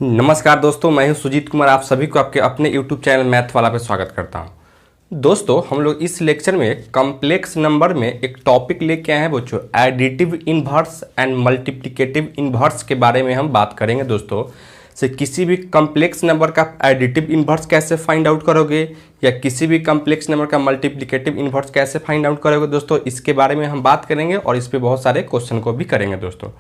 नमस्कार दोस्तों, मैं हूं सुजीत कुमार। आप सभी को आपके अपने YouTube चैनल मैथ वाला पे स्वागत करता हूं। दोस्तों, हम लोग इस लेक्चर में कॉम्प्लेक्स नंबर में एक टॉपिक लेके आए हैं बच्चों, additive inverse and multiplicative inverse के बारे में हम बात करेंगे। दोस्तों से किसी भी कॉम्प्लेक्स नंबर का एडिटिव इन्वर्स कैसे फाइंड आउट करोगे या किसी भी कॉम्प्लेक्स नंबर का मल्टीप्लिकेटिव इन्वर्स कैसे फाइंड आउट करोगे, दोस्तों इसके बारे में हम बात करेंगे और इस पर बहुत सारे क्वेश्चन को भी करेंगे। दोस्तों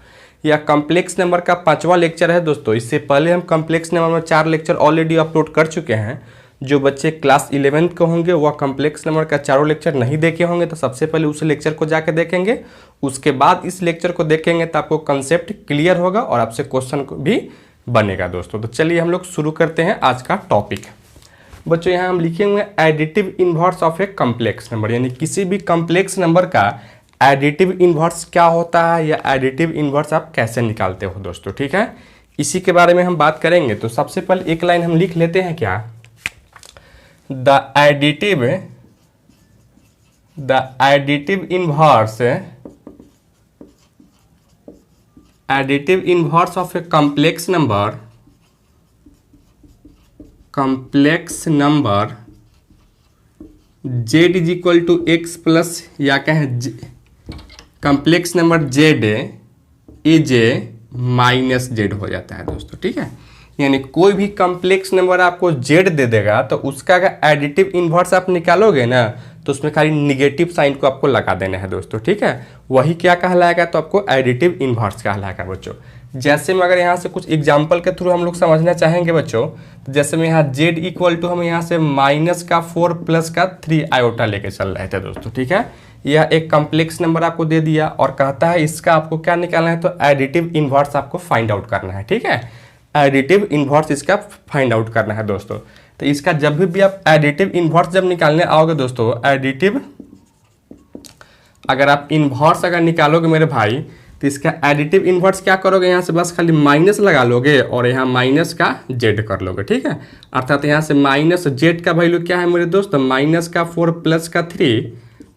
यह कॉम्प्लेक्स नंबर का 5वां लेक्चर है। दोस्तों इससे पहले हम कॉम्प्लेक्स नंबर में 4 लेक्चर ऑलरेडी अपलोड कर चुके हैं। जो बच्चे क्लास 11th के होंगे वह कॉम्प्लेक्स नंबर का चारों लेक्चर नहीं देखे होंगे तो सबसे पहले उस लेक्चर को जाके देखेंगे, उसके बाद इस लेक्चर को देखेंगे तो आपको कंसेप्ट क्लियर होगा और आपसे क्वेश्चन भी बनेगा। दोस्तों तो चलिए हम लोग शुरू करते हैं आज का टॉपिक। बच्चों यहाँ हम लिखे हुए additive inverse of a complex number, यानी किसी भी कॉम्प्लेक्स नंबर का एडिटिव इन्वर्स क्या होता है या एडिटिव इन्वर्स आप कैसे निकालते हो। दोस्तों ठीक है, इसी के बारे में हम बात करेंगे। तो सबसे पहले एक लाइन हम लिख लेते हैं क्या, the additive inverse of a complex number z is equal to x plus या कहें complex number z is a minus z हो जाता है। दोस्तों ठीक है, यानी कोई भी कॉम्प्लेक्स नंबर आपको z दे देगा तो उसका अगर एडिटिव इन्वर्स आप निकालोगे ना तो उसमें खाली निगेटिव साइन को आपको लगा देना है। दोस्तों ठीक है, वही क्या कहलाएगा, तो आपको एडिटिव इन्वर्स कहलाएगा। बच्चों जैसे में अगर यहाँ से कुछ एग्जाम्पल के थ्रू हम लोग समझना चाहेंगे बच्चों, तो जैसे में यहाँ z इक्वल टू हम यहाँ से -4 प्लस 3 आयोटा लेके चल रहे थे। दोस्तों ठीक है, यह एक कॉम्प्लेक्स नंबर आपको दे दिया और कहता है इसका आपको क्या निकालना है, तो एडिटिव इन्वर्स आपको फाइंड आउट करना है। ठीक है, एडिटिव इन्वर्स इसका फाइंड आउट करना है। दोस्तों तो इसका जब भी आप एडिटिव इन्वर्स जब निकालने आओगे दोस्तों, एडिटिव अगर आप इन्वर्स अगर निकालोगे मेरे भाई, तो इसका एडिटिव इन्वर्स क्या करोगे, यहाँ से बस खाली माइनस लगा लोगे और यहाँ माइनस का जेड कर लोगे। ठीक है, अर्थात यहाँ से माइनस जेड का वैल्यू क्या है मेरे दोस्त, -4 प्लस 3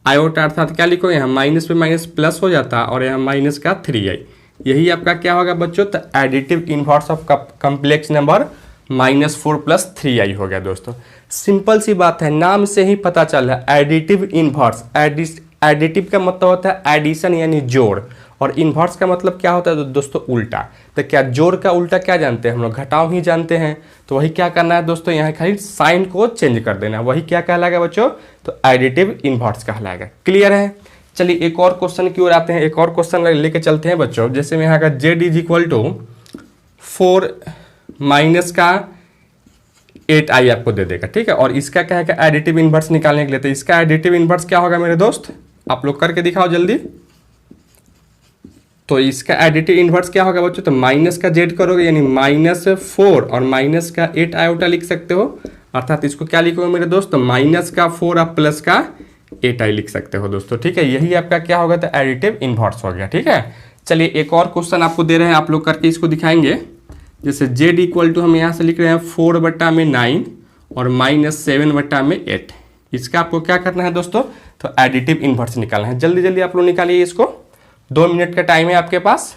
आयोटा, अर्थात क्या लिखोगे यहाँ माइनस पे माइनस प्लस हो जाता और यहाँ -3 आई। यही आपका क्या होगा बच्चों, तो additive inverse of complex number -4 plus 3 आई हो गया। दोस्तों सिंपल सी बात है, नाम से ही पता चल रहा है एडिटिव इन्वर्स। एडिटिव का मतलब होता है एडिशन यानी जोड़, और इन्वर्स का मतलब क्या होता है दोस्तों, उल्टा। तो क्या जोड़ का उल्टा क्या जानते हैं हम लोग, घटाव ही जानते हैं। तो वही क्या करना है दोस्तों, यहाँ खाली साइन को चेंज कर देना है, वही क्या कहलाएगा बच्चों, तो एडिटिव इन्वर्स कहलाएगा। क्लियर है, चलिए एक और क्वेश्चन की ओर आते हैं, एक और क्वेश्चन लेके चलते हैं बच्चों। जैसे में यहाँ का z is equal to 4 minus का 8 आई आपको दे देगा। ठीक है, और इसका क्या है कि एडिटिव इन्वर्स निकालने के लिए, तो इसका एडिटिव इन्वर्स क्या होगा मेरे दोस्त, आप लोग करके दिखाओ जल्दी। तो इसका एडिटिव इन्वर्स क्या होगा बच्चों, तो माइनस का जेड करोगे यानी -4 और माइनस का 8 आयोटा लिख सकते हो, अर्थात इसको क्या लिखोगे मेरे दोस्त, -4 आप प्लस का 8 आई लिख सकते हो। दोस्तों ठीक है, यही आपका क्या होगा, तो एडिटिव इन्वर्स हो गया। ठीक है, चलिए एक और क्वेश्चन आपको दे रहे हैं, आप लोग करके इसको दिखाएंगे। जैसे z इक्वल टू हम यहाँ से लिख रहे हैं 4/9 और -7/8। इसका आपको क्या करना है दोस्तों, तो एडिटिव इन्वर्स निकालना है। जल्दी जल्दी आप लोग निकालिए इसको, 2 मिनट का टाइम है आपके पास,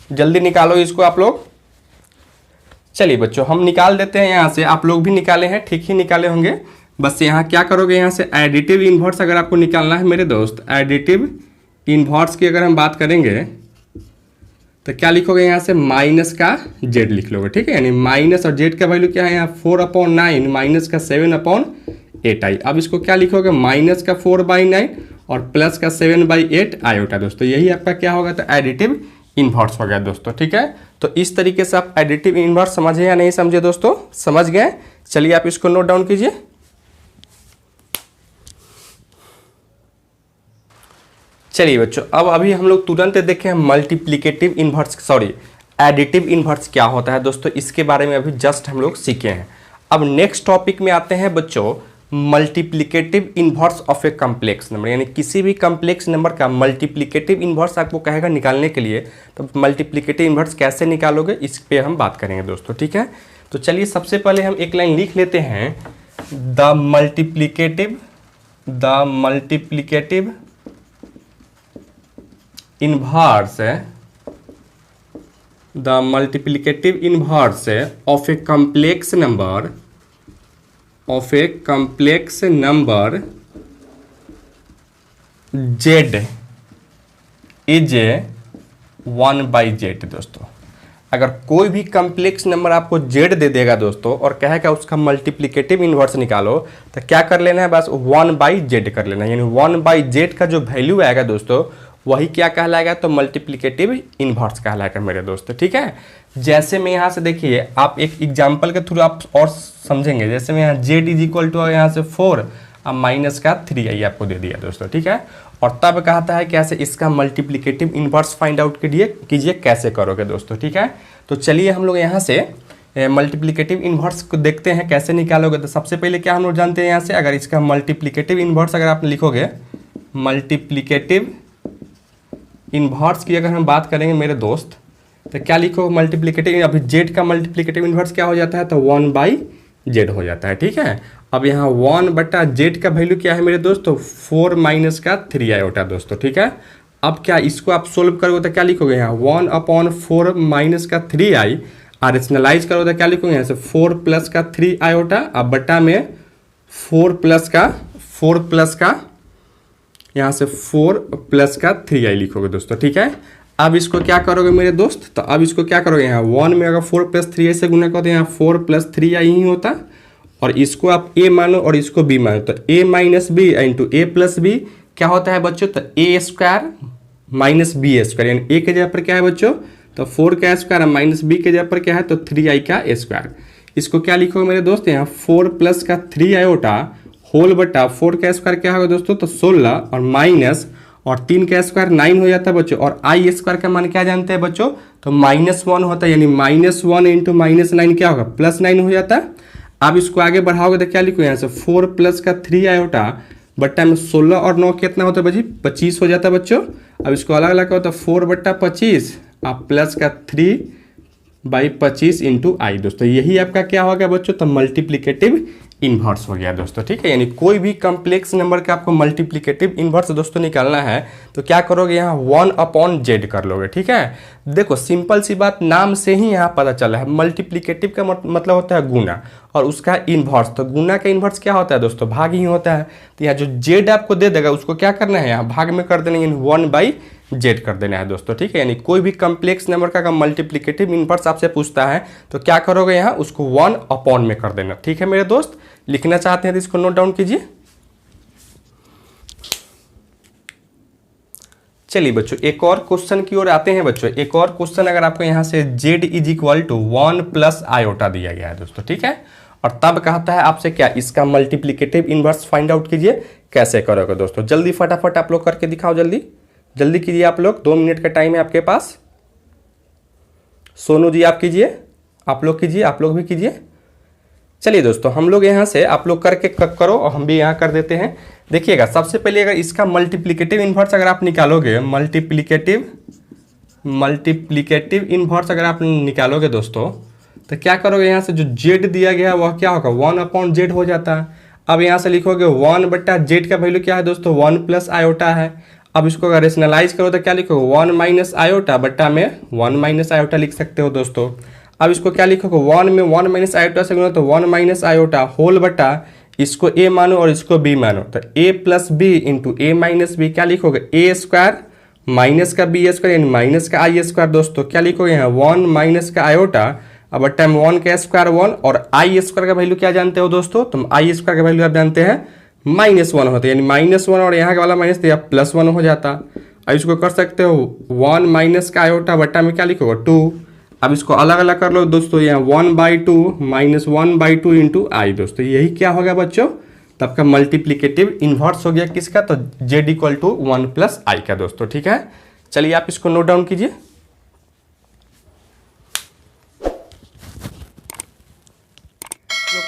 जल्दी निकालो इसको आप लोग। चलिए बच्चों हम निकाल देते हैं यहाँ से, आप लोग भी निकाले हैं, ठीक ही निकाले होंगे। बस यहाँ क्या करोगे, यहाँ से एडिटिव इन्वर्स अगर आपको निकालना है मेरे दोस्त, एडिटिव इन्वर्स की अगर हम बात करेंगे तो क्या लिखोगे, यहाँ से माइनस का जेड लिख लोगे। ठीक है, यानी माइनस और जेड का वैल्यू क्या है, यहाँ 4/9 माइनस का 7/8 आई। अब इसको क्या लिखोगे, -4/9 और प्लस का 7/8 आयोटा। दोस्तों यही आपका क्या होगा, तो एडिटिव इन्वर्स हो गया। दोस्तों ठीक है, तो इस तरीके से आप एडिटिव इन्वर्स समझे या नहीं समझे दोस्तों, समझ गए। चलिए आप इसको नोट डाउन कीजिए। चलिए बच्चों अब अभी हम लोग तुरंत देखें multiplicative inverse, sorry additive inverse क्या होता है। दोस्तों इसके बारे में अभी जस्ट हम लोग सीखे हैं। अब नेक्स्ट टॉपिक में आते हैं बच्चों, multiplicative inverse of a complex number, यानी किसी भी कॉम्प्लेक्स नंबर का मल्टीप्लिकेटिव इन्वर्स आपको कहेगा निकालने के लिए, तो मल्टीप्लिकेटिव इन्वर्स कैसे निकालोगे इस पे हम बात करेंगे दोस्तों। ठीक है, तो चलिए सबसे पहले हम एक लाइन लिख लेते हैं, the multiplicative inverse the multiplicative inverse of a complex number z is 1/z। दोस्तों अगर कोई भी कॉम्प्लेक्स नंबर आपको z दे देगा दोस्तों और कहेगा उसका मल्टीप्लिकेटिव इन्वर्स निकालो, तो क्या कर लेना है, बस 1/z कर लेना है। यानी 1/z का जो वैल्यू आएगा दोस्तों वही क्या कहलाएगा, तो मल्टीप्लिकेटिव इन्वर्स कहलाएगा मेरे दोस्तों। ठीक है, जैसे मैं यहाँ से देखिए आप एक एग्जाम्पल के थ्रू आप और समझेंगे। जैसे मैं यहाँ z इज इक्वल टू यहाँ से 4 अब माइनस का 3i आपको दे दिया दोस्तों। ठीक है, और तब कहता है कैसे इसका मल्टीप्लिकेटिव इन्वर्स फाइंड आउट कीजिए कैसे करोगे दोस्तों। ठीक है, तो चलिए हम लोग यहाँ से मल्टीप्लिकेटिव इन्वर्स को देखते हैं कैसे निकालोगे। तो सबसे पहले क्या हम लोग जानते हैं यहाँ से, अगर इसका मल्टीप्लिकेटिव इन्वर्स अगर आप लिखोगे, मल्टीप्लिकेटिव इन्वर्स की अगर हम बात करेंगे मेरे दोस्त, तो क्या लिखो मल्टीप्लिकेटिव, अभी z का मल्टीप्लिकेटिव इन्वर्स क्या हो जाता है, तो 1/z हो जाता है। ठीक है, अब यहाँ 1/z का वैल्यू क्या है मेरे दोस्त, तो 4 माइनस का 3i होता है दोस्तों। ठीक है, अब क्या इसको आप सोल्व करोगे तो क्या लिखोगे, यहाँ 1/4 माइनस का 3i, और रेशनलाइज करोगे तो क्या लिखोगे, यहाँ से 4 प्लस का 3i होता, अब बट्टा में 4 प्लस का यहाँ से 4 प्लस का 3i लिखोगे दोस्तों। ठीक है, अब इसको क्या करोगे मेरे दोस्त, तो अब इसको क्या करोगे, यहाँ 1 में अगर 4 प्लस 3i से गुना करो तो यहाँ 4 प्लस 3i ही होता, और इसको आप a मानो और इसको b मानो, तो a minus b into a plus b क्या होता है बच्चों, तो a square minus b square, यानी a के जगह पर क्या है बच्चों, तो 4 का स्क्वायर माइनस b के जगह पर क्या है, तो 3i का स्क्वायर। इसको क्या लिखोगे मेरे दोस्त, यहाँ 4 प्लस का 3i होता होल बटा 4 का स्क्वायर क्या होगा दोस्तों, तो 16 और माइनस और 3 का स्क्वायर 9 हो जाता है बच्चों, और आई स्क्वायर का मान क्या जानते हैं बच्चों, तो -1 होता है, यानी -1 इंटू -9 क्या होगा, +9 हो जाता है। अब इसको आगे बढ़ाओगे तो क्या लिखो, यहाँ से 4 प्लस का 3i होता बट्टा में 16 और 9 कितना होता है बच्ची, 25 हो जाता है बच्चों। अब इसको अलग अलग होता है 4 बट्टा 25 आप प्लस का 3/25 इंटू आई दोस्तों, यही आपका क्या होगा बच्चों, तो मल्टीप्लिकेटिव इन्वर्स हो गया दोस्तों। ठीक है, यानी कोई भी कॉम्प्लेक्स नंबर का आपको मल्टीप्लिकेटिव इन्वर्स दोस्तों निकालना है तो क्या करोगे, यहाँ 1/z कर लोगे। ठीक है, देखो सिंपल सी बात, नाम से ही यहाँ पता चला है मल्टीप्लिकेटिव का मतलब होता है गुना, और उसका इन्वर्स, तो गुना का इन्वर्स क्या होता है दोस्तों, भाग ही होता है। तो यहाँ जो z आपको दे देगा उसको क्या करना है, यहाँ भाग में कर देना, यानी 1/z कर देना है दोस्तों। ठीक है, यानी कोई भी कॉम्प्लेक्स नंबर का मल्टीप्लिकेटिव इन्वर्स आपसे पूछता है तो क्या करोगे, यहाँ उसको 1/, में कर देना। ठीक है मेरे दोस्त, लिखना चाहते हैं तो इसको नोट डाउन कीजिए। चलिए बच्चों एक और क्वेश्चन की ओर आते हैं बच्चों। एक और क्वेश्चन अगर आपको यहाँ से z is equal to 1 plus iota दिया गया है दोस्तों। ठीक है, और तब कहता है आपसे क्या, इसका मल्टीप्लिकेटिव इन्वर्स फाइंड आउट कीजिए कैसे करोगे दोस्तों। जल्दी फटाफट आप लोग करके दिखाओ, जल्दी कीजिए आप लोग, 2 मिनट का टाइम है आपके पास। सोनू जी आप कीजिए, आप लोग कीजिए, आप लोग भी कीजिए। चलिए दोस्तों हम लोग यहाँ से आप लोग करके करो और हम भी यहाँ कर देते हैं। देखिएगा सबसे पहले अगर इसका मल्टीप्लिकेटिव इन्वर्स अगर आप निकालोगे, मल्टीप्लिकेटिव इन्वर्स अगर आप निकालोगे दोस्तों, तो क्या करोगे, यहाँ से जो z दिया गया है वह क्या होगा, 1/z हो जाता है। अब यहाँ से लिखोगे 1/z का वैल्यू क्या है दोस्तों, 1 प्लस आयोटा है। अब इसको अगर रेशनलाइज करो तो क्या लिखोगे, 1 माइनस आयोटा बट्टा में 1 माइनस आयोटा लिख सकते हो दोस्तों। अब इसको क्या लिखोगे, 1 में 1 माइनस आयोटा से गुना तो 1 माइनस आयोटा होल बटा इसको a मानो और इसको b मानो, तो a plus b into a minus b क्या लिखोगे, a स्क्वायर माइनस का b स्क्वायर यानी माइनस का i स्क्वायर दोस्तों। क्या लिखोगे यहाँ 1 माइनस का आयोटा अब बट्टा में 1 का स्क्वायर 1 और i स्क्वायर का वैल्यू क्या जानते हो दोस्तों, तुम i स्क्वायर का वैल्यू आप जानते हैं -1 होता है, यानी -1 और यहाँ का वाला माइनस तो यहाँ +1 हो जाता। अब इसको कर सकते हो 1 माइनस का आयोटा बट्टा में क्या लिखोगे 2। अब इसको अलग अलग कर लो दोस्तों, यहाँ 1/2 माइनस 1/2 इंटू आई दोस्तों, यही क्या हो गया बच्चों, तब का मल्टीप्लिकेटिव इन्वर्स हो गया किसका, तो z इक्वल टू 1 प्लस आई का दोस्तों। ठीक है, चलिए आप इसको नोट डाउन कीजिए।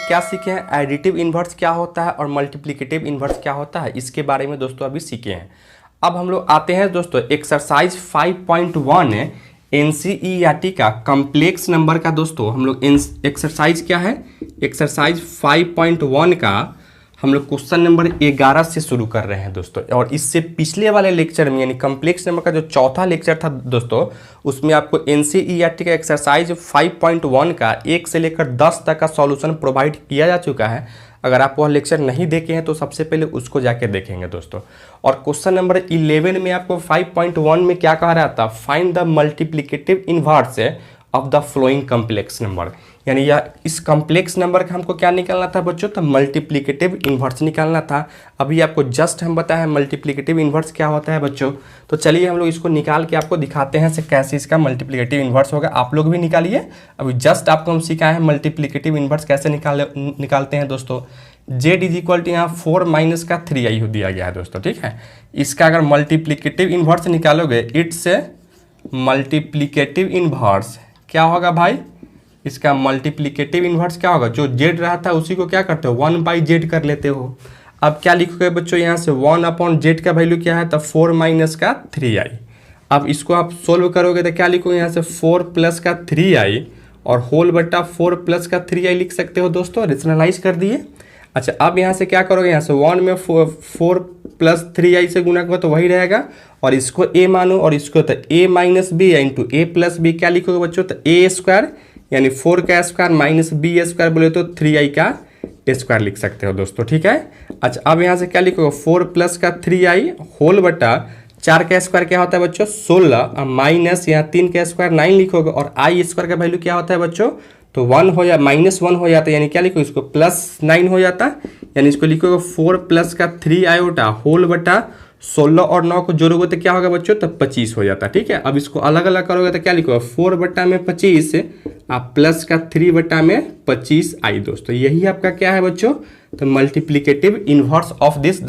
क्या सीखे हैं, एडिटिव इन्वर्स क्या होता है और मल्टीप्लिकेटिव इन्वर्स क्या होता है, इसके बारे में दोस्तों अभी सीखे हैं। अब हम लोग आते हैं दोस्तों एक्सरसाइज 5.1 NCERT का कॉम्प्लेक्स नंबर का दोस्तों हम लोग एक्सरसाइज क्या है, एक्सरसाइज 5.1 का हम लोग क्वेश्चन नंबर 11 से शुरू कर रहे हैं दोस्तों। और इससे पिछले वाले लेक्चर में यानी कम्प्लेक्स नंबर का जो चौथा लेक्चर था दोस्तों, उसमें आपको एनसीईआरटी का एक्सरसाइज 5.1 का 1 से लेकर 10 तक का सॉल्यूशन प्रोवाइड किया जा चुका है। अगर आप वह लेक्चर नहीं देखे हैं तो सबसे पहले उसको जाके देखेंगे दोस्तों। और क्वेश्चन नंबर 11 में आपको 5.1 में क्या कहा रहा था, find the multiplicative inverse of the flowing complex number, यानी यह इस कम्प्लेक्स नंबर का हमको क्या निकालना था बच्चों, तो मल्टीप्लिकेटिव इन्वर्स निकालना था। अभी आपको जस्ट हम बताएं मल्टीप्लिकेटिव इन्वर्स क्या होता है बच्चों, तो चलिए हम लोग इसको निकाल के आपको दिखाते हैं कैसे इसका मल्टीप्लिकेटिव इन्वर्स होगा। आप लोग भी निकालिए। अभी जस्ट आपको हम सिखाए हैं मल्टीप्लिकेटिव इन्वर्स कैसे निकालते हैं दोस्तों। z इज इक्वल टू यहाँ 4 माइनस का 3i दिया गया है दोस्तों, ठीक है। इसका अगर मल्टीप्लिकेटिव इन्वर्स निकालोगे, इट्स मल्टीप्लिकेटिव इन्वर्स क्या होगा भाई, इसका मल्टीप्लिकेटिव इन्वर्स क्या होगा, जो z रहा था उसी को क्या करते हो 1/z कर लेते हो। अब क्या लिखोगे बच्चों, यहाँ से 1/z का वैल्यू क्या है, तो 4 माइनस का 3i। अब इसको आप सोल्व करोगे तो क्या लिखोगे, यहाँ से 4 प्लस का 3i और होल बट्टा 4 प्लस का 3i लिख सकते हो दोस्तों, रेशनलाइज कर दिए। अच्छा, अब यहाँ से क्या करोगे, यहाँ से 1 में 4 प्लस 3i से गुना करो तो वही रहेगा, और इसको a मानो और इसको तो a minus b into a plus b क्या लिखोगे बच्चों, तो a स्क्वायर यानी 4 का स्क्वायर माइनस बी स्क्वायर बोले तो 3i का स्क्वायर लिख सकते हो दोस्तों, ठीक है। अच्छा, अब यहाँ से क्या लिखोगे, 4 प्लस का 3i होल बटा 4 का स्क्वायर क्या होता है बच्चों 16 माइनस यहाँ 3 का स्क्वायर 9 लिखोगे, और i स्क्वायर का वैल्यू क्या होता है बच्चों, तो 1 हो या -1 हो जाता है, यानी क्या लिखो इसको +9 हो जाता, यानी इसको लिखोगे 4 प्लस का 3 आयोटा होल बटा 16 और 9 को जोड़ोगे तो क्या होगा बच्चों, तो 25 हो जाता, ठीक है। अब इसको अलग अलग करोगे तो क्या लिखोगे 4 बटा में 25 आप प्लस का 3 बटा में 25 आई दोस्तों, यही आपका क्या है बच्चों, तो मल्टीप्लिकेटिव इन्वर्स ऑफ दिस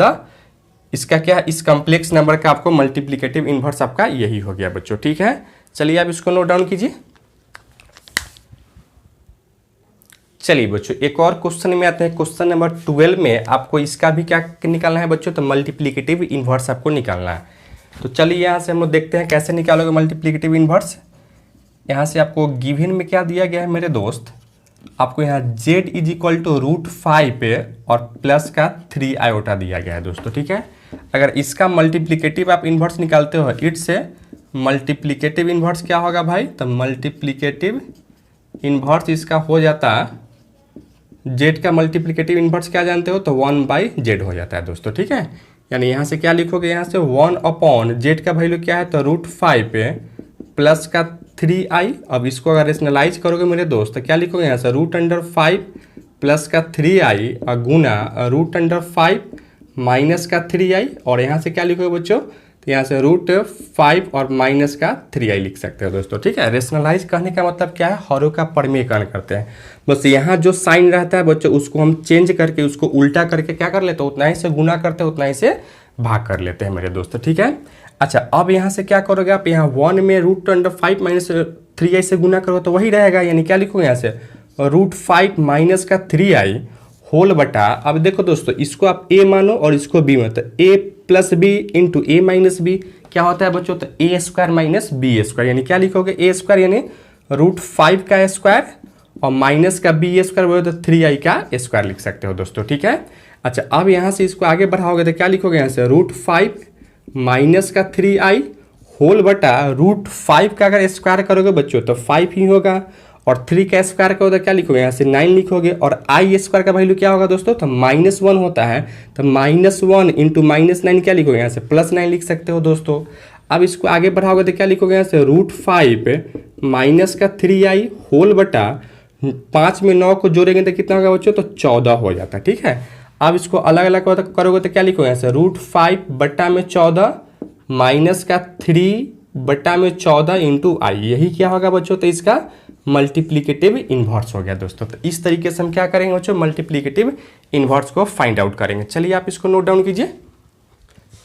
इसका क्या है, इस कम्प्लेक्स नंबर का आपको मल्टीप्लिकेटिव इन्वर्स आपका यही हो गया बच्चों, ठीक है। चलिए आप इसको नोट डाउन कीजिए। चलिए बच्चों एक और क्वेश्चन में आते हैं। क्वेश्चन नंबर 12 में आपको इसका भी क्या निकालना है बच्चों, तो मल्टीप्लिकेटिव इन्वर्स आपको निकालना है। तो चलिए यहाँ से हम लोग देखते हैं कैसे निकालोगे मल्टीप्लिकेटिव इन्वर्स। यहाँ से आपको गिवन में क्या दिया गया है मेरे दोस्त, आपको यहाँ z इज इक्वल टू √5 और प्लस का 3 आयोटा दिया गया है दोस्तों, ठीक है। अगर इसका मल्टीप्लिकेटिव आप इन्वर्स निकालते हो, इट्स मल्टीप्लिकेटिव इन्वर्स क्या होगा भाई, तो मल्टीप्लिकेटिव इन्वर्स इसका हो जाता z का मल्टीप्लिकेटिव इन्वर्स क्या जानते हो, तो 1/z हो जाता है दोस्तों, ठीक है। यानी यहाँ से क्या लिखोगे, यहाँ से 1/z का वैल्यू क्या है, तो √5 प्लस का 3i। अब इसको अगर रेशनलाइज करोगे मेरे दोस्त तो क्या लिखोगे, यहाँ से √5 प्लस का 3i और गुना √5 माइनस का 3i, और यहाँ से क्या लिखोगे बच्चों, तो यहाँ से √5 और माइनस का 3i लिख सकते हो दोस्तों, ठीक है। रेशनलाइज करने का मतलब क्या है, हरों का परमेकरण करते हैं। बस यहाँ जो साइन रहता है बच्चों उसको हम चेंज करके उसको उल्टा करके क्या कर लेते हैं, उतना ही से गुना करते हैं उतना ही से भाग कर लेते हैं मेरे दोस्तों, ठीक है। अच्छा, अब यहाँ से क्या करोगे आप, यहाँ 1 में √5 माइनस 3i से गुना करो तो वही रहेगा, यानी क्या लिखोगे यहाँ से √5 माइनस का 3i होल बटा, अब देखो दोस्तों इसको आप a मानो और इसको b मानो, तो a plus b into a minus b क्या होता है बच्चों, तो a square minus b square, यानी क्या लिखोगे a स्क्वायर यानी √5 का स्क्वायर और माइनस का b स्क्वायर बोले तो 3i का स्क्वायर लिख सकते हो दोस्तों, ठीक है। अच्छा, अब यहाँ से इसको आगे बढ़ाओगे तो क्या लिखोगे, यहाँ से √5 माइनस का 3i होल बटा √5 का अगर स्क्वायर करोगे बच्चों तो 5 ही होगा, और 3 का स्क्वायर करोगे तो क्या लिखोगे, यहाँ से 9 लिखोगे, और i स्क्वायर का वैल्यू क्या होगा दोस्तों, तो -1 होता है, तो -1 इंटू -9 क्या लिखोगे, यहाँ से +9 लिख सकते हो दोस्तों। अब इसको आगे बढ़ाओगे तो क्या लिखोगे, यहाँ से √5 माइनस का 3i होल बटा 5 में 9 को जोड़ेंगे तो कितना होगा बच्चों, तो 14 हो जाता है, ठीक है। अब इसको अलग अलग करोगे तो क्या लिखोगे, यहाँ से √5 बटा में 14 माइनस का 3 बटा में 14 इंटू i, यही क्या होगा बच्चों, तो इसका मल्टीप्लिकेटिव इन्वर्स हो गया दोस्तों। तो इस तरीके से हम क्या करेंगे बच्चों, मल्टीप्लिकेटिव इन्वर्स को फाइंड आउट करेंगे। चलिए आप इसको नोट डाउन कीजिए।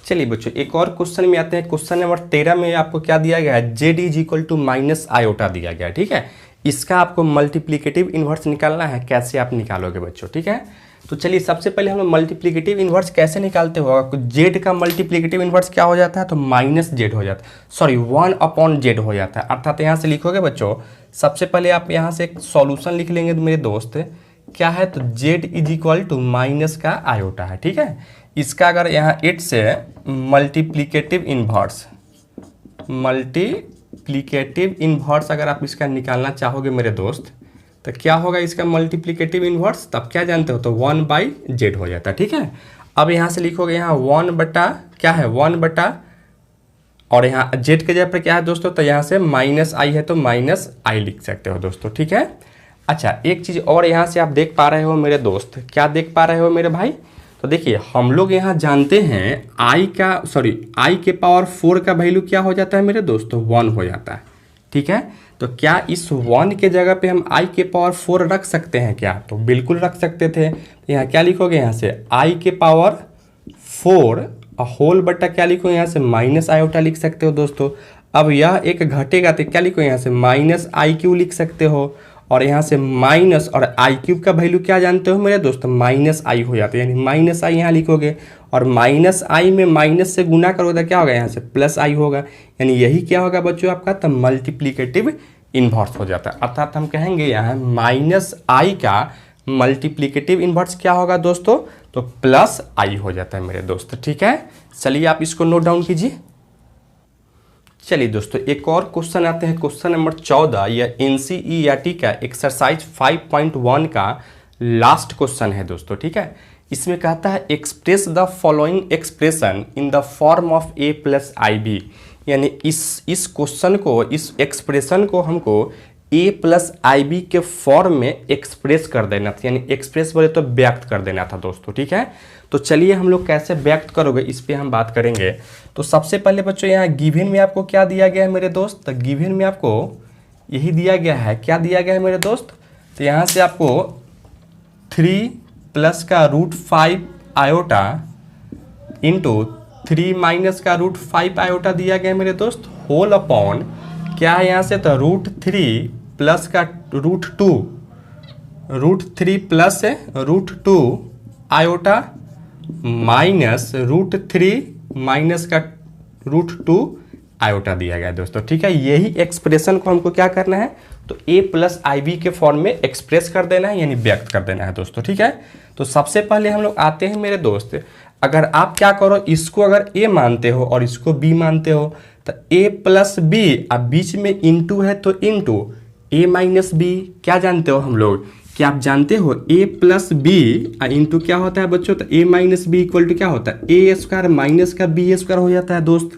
चलिए बच्चों एक और क्वेश्चन में आते हैं। क्वेश्चन नंबर 13 में आपको क्या दिया गया है, z is equal to minus iota दिया गया है, ठीक है। इसका आपको मल्टीप्लिकेटिव इन्वर्स निकालना है, कैसे आप निकालोगे बच्चों, ठीक है। तो चलिए सबसे पहले हम लोग मल्टीप्लिकेटिव इन्वर्स कैसे निकालते हो, जेड का मल्टीप्लिकेटिव इन्वर्स क्या हो जाता है, तो -z हो जाता है, सॉरी 1/z हो जाता है। अर्थात यहाँ से लिखोगे बच्चों, सबसे पहले आप यहाँ से एक सॉल्यूशन लिख लेंगे मेरे दोस्त, क्या है, तो z is equal to minus का आयोटा है, ठीक है। इसका अगर यहाँ 8 से मल्टीप्लिकेटिव इन्वर्स अगर आप इसका निकालना चाहोगे मेरे दोस्त, तो क्या होगा इसका मल्टीप्लिकेटिव इन्वर्स, तब क्या जानते हो, तो 1/z हो जाता है, ठीक है। अब यहाँ से लिखोगे यहाँ 1 बटा क्या है, 1 बटा और यहाँ z के जगह पर क्या है दोस्तों, तो यहाँ से माइनस आई है तो माइनस आई लिख सकते हो दोस्तों, ठीक है। अच्छा, एक चीज़ और यहाँ से आप देख पा रहे हो मेरे दोस्त, क्या देख पा रहे हो मेरे भाई, तो देखिए हम लोग यहाँ जानते हैं आई के पावर 4 का वैल्यू क्या हो जाता है मेरे दोस्तों, 1 हो जाता है, ठीक है। तो क्या इस 1 के जगह पे हम आई के पावर 4 रख सकते हैं क्या, तो बिल्कुल रख सकते थे। तो यहाँ क्या लिखोगे, यहाँ से आई के पावर 4 होल बटा क्या लिखो, यहाँ से माइनस आयोटा लिख सकते हो दोस्तों। अब यह एक घटेगा तो क्या लिखो, यहाँ से माइनस आई क्यू लिख सकते हो, और यहाँ से माइनस और आई क्यूब का वैल्यू क्या जानते हो मेरे दोस्तों, माइनस आई हो जाता है, यानी माइनस आई यहाँ लिखोगे, और माइनस आई में माइनस से गुना करोगे तो क्या होगा, यहाँ से प्लस आई होगा, यानी यही क्या होगा बच्चों आपका, तो मल्टीप्लिकेटिव इन्वर्स हो जाता है। अर्थात हम कहेंगे यहाँ माइनस आई का मल्टीप्लिकेटिव इन्वर्स क्या होगा दोस्तों, तो प्लस आई हो जाता है मेरे दोस्त, ठीक है। चलिए आप इसको नोट डाउन कीजिए। चलिए दोस्तों एक और क्वेश्चन आते हैं, क्वेश्चन नंबर 14, यह एनसीईआरटी का एक्सरसाइज 5.1 का लास्ट क्वेश्चन है दोस्तों, ठीक है। इसमें कहता है express the following expression in the form of a plus i b, यानी इस क्वेश्चन को, इस एक्सप्रेशन को हमको a प्लस आई बी के फॉर्म में एक्सप्रेस कर देना था, यानी एक्सप्रेस बोले तो व्यक्त कर देना था दोस्तों, ठीक है। तो चलिए हम लोग कैसे व्यक्त करोगे इस पे हम बात करेंगे। तो सबसे पहले बच्चों यहाँ गिवन में आपको क्या दिया गया है मेरे दोस्त, तो गिवन में आपको यही दिया गया है, क्या दिया गया है मेरे दोस्त, तो यहाँ से आपको 3 प्लस का √5 आयोटा इंटू 3 माइनस का √5 आयोटा दिया गया है मेरे दोस्त, होल अपॉन क्या है यहाँ से, तो √3 प्लस का √3 प्लस √2 आयोटा माइनस √3 माइनस का √2 आयोटा दिया गया है दोस्तों, ठीक है। यही एक्सप्रेशन को हमको क्या करना है, तो a प्लस आई बी के फॉर्म में एक्सप्रेस कर देना है, यानी व्यक्त कर देना है दोस्तों, ठीक है। तो सबसे पहले हम लोग आते हैं मेरे दोस्त, अगर आप क्या करो, इसको अगर a मानते हो और इसको b मानते हो, तो a प्लस बी, अब बीच में इंटू है तो इंटू a माइनस बी, क्या जानते हो हम लोग, क्या आप जानते हो a प्लस बी इंटू क्या होता है बच्चों, तो a minus b equal to क्या होता है, a स्क्वायर माइनस का b स्क्वायर हो जाता है दोस्त।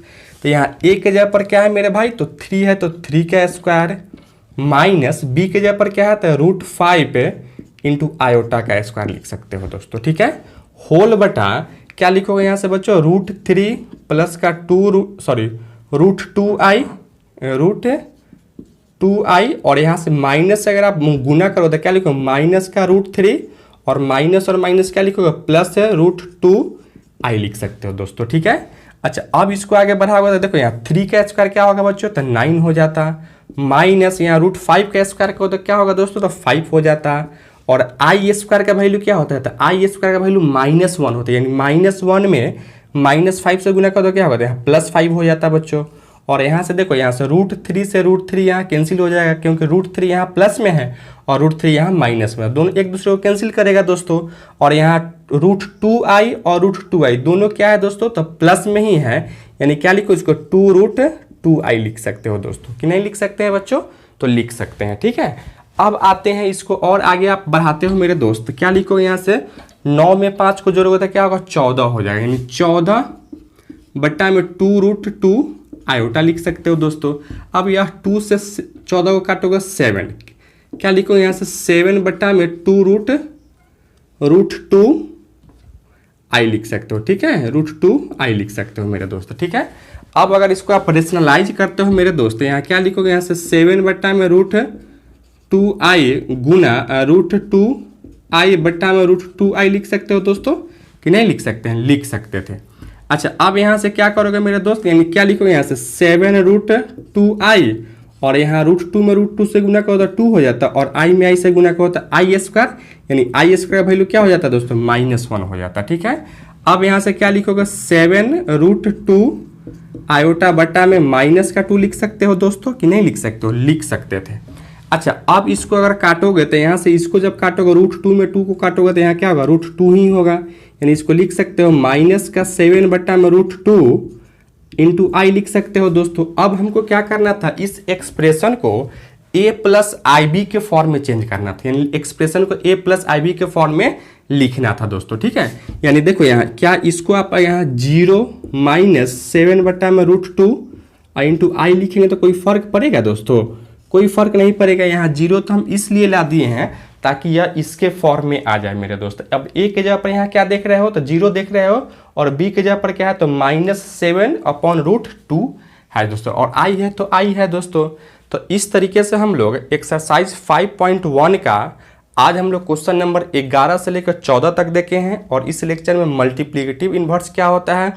तो यहाँ a के जगह पर क्या है मेरे भाई, तो 3 है तो 3 का स्क्वायर माइनस b के जगह पर क्या है, तो √5 इंटू आयोटा का स्क्वायर लिख सकते हो दोस्तों, ठीक है। होल बटा क्या लिखोगे यहाँ से बच्चों, √3 प्लस का √2i और यहाँ से माइनस से अगर आप गुना करो तो क्या लिखोगे, माइनस का √3 और माइनस क्या लिखोगे, प्लस √2i लिख सकते हो दोस्तों, ठीक है। अच्छा अब इसको आगे बढ़ाओगे तो देखो यहाँ 3 का स्क्वायर क्या होगा बच्चों, तो 9 हो जाता, माइनस यहाँ √5 का स्क्वायर को तो क्या होगा दोस्तों, तो 5 हो जाता, और आई स्क्वायर का वैल्यू क्या होता है, तो आई स्क्वायर का वैल्यू -1 होता है, यानी -1 में -5 से गुना करो तो क्या होता है, यहाँ +5 हो जाता है बच्चों। और यहाँ से देखो यहाँ से √3 से √3 यहाँ कैंसिल हो जाएगा, क्योंकि √3 यहाँ प्लस में है और √3 यहाँ माइनस में, दोनों एक दूसरे को कैंसिल करेगा दोस्तों। और यहाँ √2i और √2i दोनों क्या है दोस्तों, तो प्लस में ही है, यानी क्या लिखो इसको 2√2i लिख सकते हो दोस्तों, कि नहीं लिख सकते हैं बच्चों, तो लिख सकते हैं, ठीक है। अब आते हैं इसको और आगे आप बढ़ाते हो मेरे दोस्त, क्या लिखो यहाँ से 9 में 5 को जोड़ोगे तो क्या होगा, 14 हो जाएगा, यानी 14 बट्टा में 2√2 आयोटा लिख सकते हो दोस्तों। अब यह 2 से 14 को काटोगे 7, क्या लिखो यहाँ से 7 बट्टा में 2√2 आई लिख सकते हो, ठीक है, √2 आई लिख सकते हो मेरे दोस्त, ठीक है। अब अगर इसको आप रेशनलाइज करते हो मेरे दोस्त, यहाँ क्या लिखोगे, यहाँ से 7 बट्टा में √2i गुना √2i बट्टा में √2i लिख सकते हो दोस्तों, कि नहीं लिख सकते हैं, लिख सकते थे। अच्छा अब यहाँ से क्या करोगे मेरे दोस्त, यानी क्या लिखोगे यहाँ से 7√2i और यहाँ √2 में √2 से गुना करो तो 2 हो जाता, और i में i से गुना करो तो i स्क्वायर, यानी i स्क्वायर वैल्यू क्या हो जाता है दोस्तों, -1 हो जाता, ठीक है। अब यहाँ से क्या लिखोगे 7√2 आयोटा बट्टा में -2 लिख सकते हो दोस्तों, कि नहीं लिख सकते हो, लिख सकते थे। अच्छा, अब इसको अगर काटोगे तो यहाँ से इसको जब काटोगे √2 में 2 को काटोगे तो यहाँ क्या होगा, √2 ही होगा। यानी इसको लिख सकते हो -7/√2 इंटू आई लिख सकते हो दोस्तों। अब हमको क्या करना था, इस एक्सप्रेशन को a प्लस आई बी के फॉर्म में चेंज करना था, यानी एक्सप्रेशन को a प्लस आई बी के फॉर्म में लिखना था दोस्तों, ठीक है। यानी देखो यहाँ क्या, इसको आप यहाँ 0 -7/√2 इंटू आई लिखेंगे तो कोई फर्क पड़ेगा दोस्तों, कोई फर्क नहीं पड़ेगा। यहाँ 0 तो हम इसलिए ला दिए हैं ताकि यह इसके फॉर्म में आ जाए मेरे दोस्त। अब a के जगह पर यहाँ क्या देख रहे हो, तो 0 देख रहे हो, और b के जगह पर क्या है, तो -7/√2 है दोस्तों, और i है तो i है दोस्तों। तो इस तरीके से हम लोग एक्सरसाइज 5.1 का आज हम लोग क्वेश्चन नंबर 11 से लेकर 14 तक देखे हैं, और इस लेक्चर में मल्टीप्लिकेटिव इन्वर्स क्या होता है,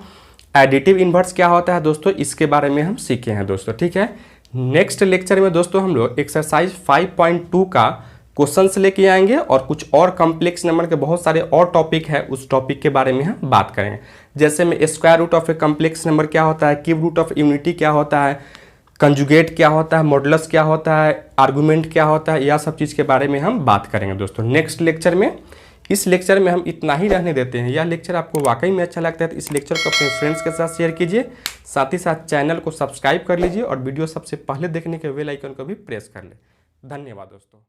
एडिटिव इन्वर्स क्या होता है दोस्तों, इसके बारे में हम सीखे हैं दोस्तों, ठीक है। नेक्स्ट लेक्चर में दोस्तों हम लोग एक्सरसाइज 5.2 का क्वेश्चंस लेके आएंगे, और कुछ और कॉम्प्लेक्स नंबर के बहुत सारे और टॉपिक है, उस टॉपिक के बारे में हम बात करेंगे। जैसे में square root of a complex number क्या होता है, क्यूब रूट ऑफ यूनिटी क्या होता है, कंजुगेट क्या होता है, मॉडुलस क्या होता है, आर्गुमेंट क्या होता है, यह सब चीज़ के बारे में हम बात करेंगे दोस्तों नेक्स्ट लेक्चर में। इस लेक्चर में हम इतना ही रहने देते हैं। यह लेक्चर आपको वाकई में अच्छा लगता है तो इस लेक्चर को अपने फ्रेंड्स के साथ शेयर कीजिए, साथ ही साथ चैनल को सब्सक्राइब कर लीजिए, और वीडियो सबसे पहले देखने के बेल आइकन को भी प्रेस कर ले। धन्यवाद दोस्तों।